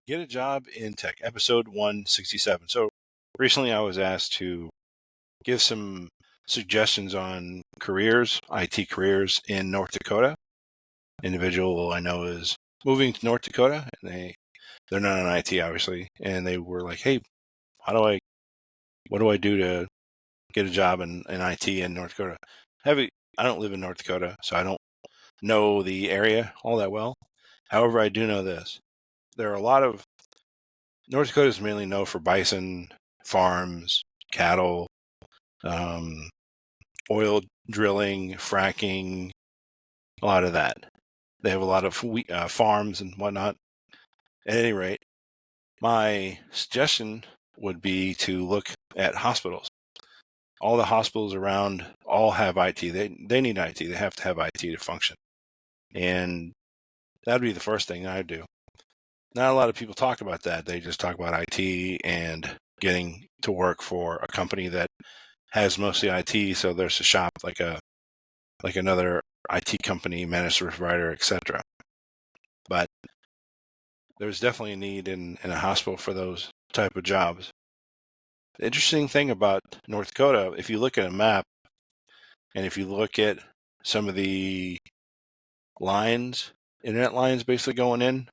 Get a Job in Tech, episode 167. So recently I was asked to give some suggestions on careers, IT careers in North Dakota. Individual I know is moving to North Dakota, and they're not in IT, obviously, and they were like, hey, what do I do to get a job in IT in North Dakota? I don't live in North Dakota, so I don't know the area all that well. However, I do know this. There are a lot of North Dakota is mainly known for bison farms, cattle, oil drilling, fracking, a lot of that. They have a lot of farms and whatnot. At any rate, my suggestion would be to look at hospitals. All the hospitals around all have IT. They need IT. They have to have IT to function. And that'd be the first thing I'd do. Not a lot of people talk about that. They just talk about IT and getting to work for a company that has mostly IT. So there's a shop like another IT company, managed service provider, etc. But there's definitely a need in a hospital for those type of jobs. The interesting thing about North Dakota, if you look at a map and if you look at some of the internet lines basically going in,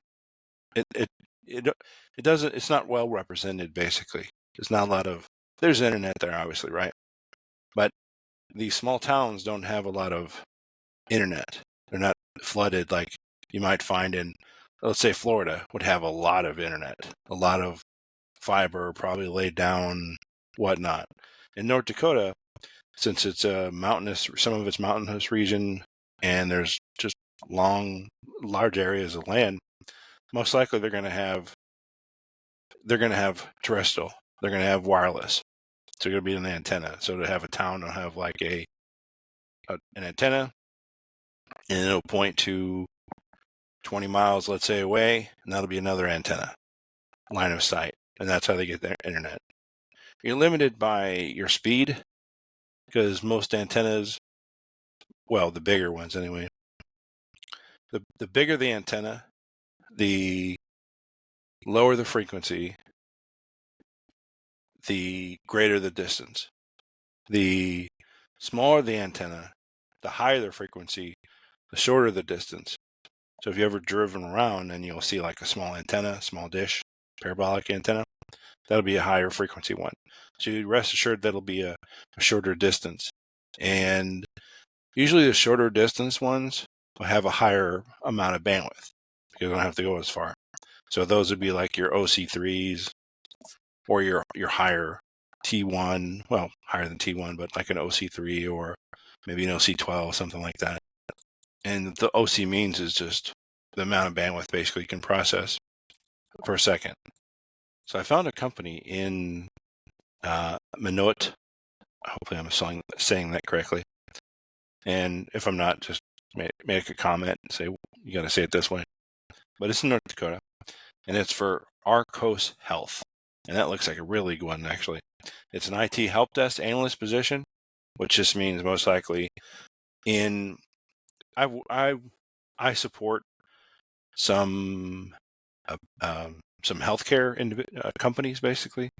it's not well represented basically. There's internet there obviously, right? But these small towns don't have a lot of internet. They're not flooded like you might find in, let's say, Florida would have a lot of internet, a lot of fiber probably laid down, whatnot. In North Dakota, since it's some of it's mountainous region, and there's just large areas of land, most likely they're going to have terrestrial. They're going to have wireless. So you're going to be an antenna. So to have a town, they'll have like an antenna, and it'll point to 20 miles, let's say, away, and that'll be another antenna, line of sight. And that's how they get their internet. You're limited by your speed because most antennas, well, the bigger ones anyway, the bigger the antenna, the lower the frequency, the greater the distance. The smaller the antenna, the higher the frequency, the shorter the distance. So if you ever driven around and you'll see like a small antenna, small dish, parabolic antenna, that'll be a higher frequency one. So you rest assured that'll be a shorter distance. And usually the shorter distance ones will have a higher amount of bandwidth because they don't have to go as far. So those would be like your OC3s or your higher T1, well, higher than T1, but like an OC3 or maybe an OC12, something like that. And the OC means is just the amount of bandwidth basically you can process per second. So I found a company in Minot. Hopefully I'm saying that correctly. And if I'm not, just make a comment and say, you got to say it this way. But it's in North Dakota, and it's for Arcos Health. And that looks like a really good one, actually. It's an IT help desk analyst position, which just means most likely I support some healthcare companies, basically,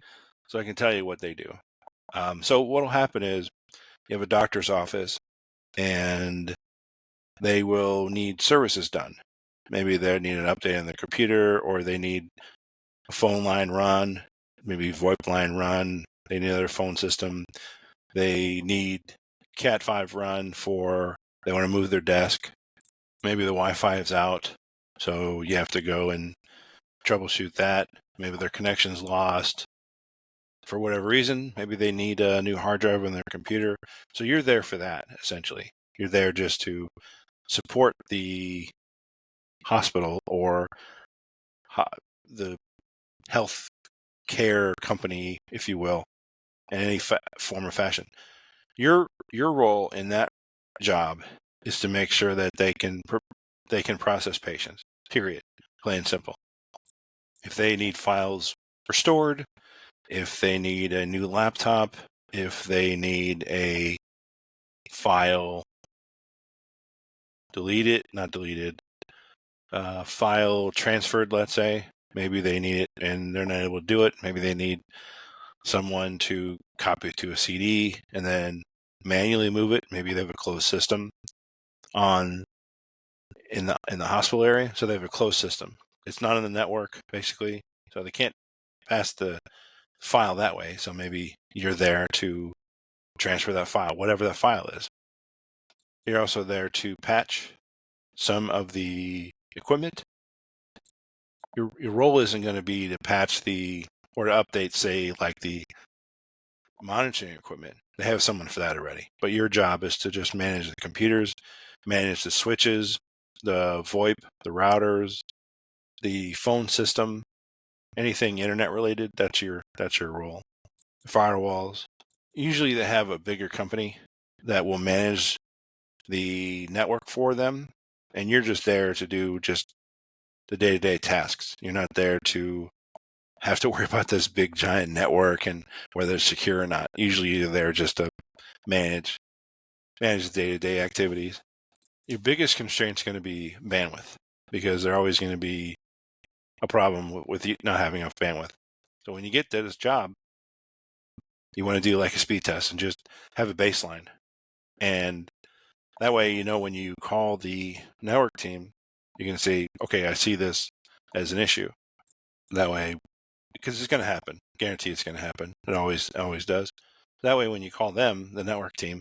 so I can tell you what they do. So what will happen is you have a doctor's office, and they will need services done. Maybe they need an update on the computer, or they need a phone line run, maybe VoIP line run. They need another phone system. They need Cat5 run they want to move their desk. Maybe the Wi-Fi is out, so you have to go and troubleshoot that. Maybe their connection's lost for whatever reason. Maybe they need a new hard drive on their computer. So you're there for that, essentially. You're there just to support the hospital or the health care company, if you will, in any form or fashion. Your role in that job is to make sure that they can process patients, period, plain and simple. If they need files restored, if they need a new laptop, if they need a file file transferred, let's say, maybe they need it and they're not able to do it. Maybe they need someone to copy it to a CD and then manually move it. Maybe they have a closed system on in the hospital area, so they have a closed system. It's not in the network, basically, so they can't pass the file that way. So maybe you're there to transfer that file, whatever that file is. You're also there to patch some of the equipment. Your role isn't going to be to patch or to update, say, like the monitoring equipment. They have someone for that already. But your job is to just manage the computers, manage the switches, the VoIP, the routers, the phone system, anything internet related. That's your role. Firewalls. Usually they have a bigger company that will manage the network for them, and you're just there to do just the day-to-day tasks. You're not there to have to worry about this big giant network and whether it's secure or not. Usually you're there just to manage the day-to-day activities. Your biggest constraint is going to be bandwidth, because there's always going to be a problem with you not having enough bandwidth. So when you get to this job, you want to do like a speed test and just have a baseline. And that way, you know, when you call the network team, you can say, okay, I see this as an issue. That way, because it's going to happen. Guarantee it's going to happen. It always does. That way, when you call them, the network team,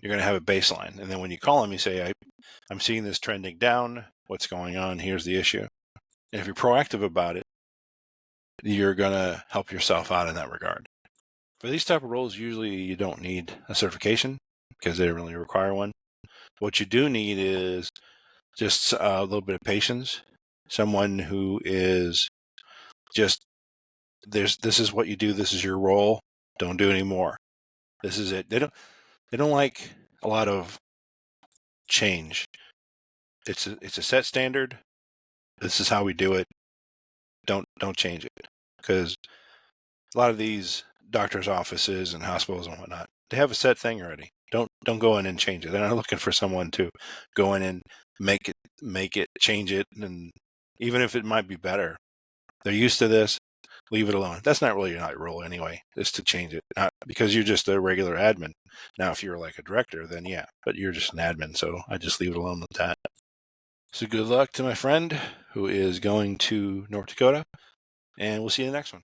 you're going to have a baseline. And then when you call them, you say, I'm seeing this trending down. What's going on? Here's the issue. And if you're proactive about it, you're going to help yourself out in that regard. For these type of roles, usually you don't need a certification because they don't really require one. What you do need is just a little bit of patience. Someone who is just, this is what you do. This is your role. Don't do any more. This is it. They don't like a lot of change. It's a set standard. This is how we do it. Don't change it, because a lot of these doctors' offices and hospitals and whatnot, they have a set thing already. Don't go in and change it. They're not looking for someone to go in and make it, change it, and even if it might be better, they're used to this. Leave it alone. That's not really your role anyway, is to change it. Not because you're just a regular admin. Now, if you're like a director, then yeah, but you're just an admin, so I just leave it alone with that. So good luck to my friend who is going to North Dakota, and we'll see you in the next one.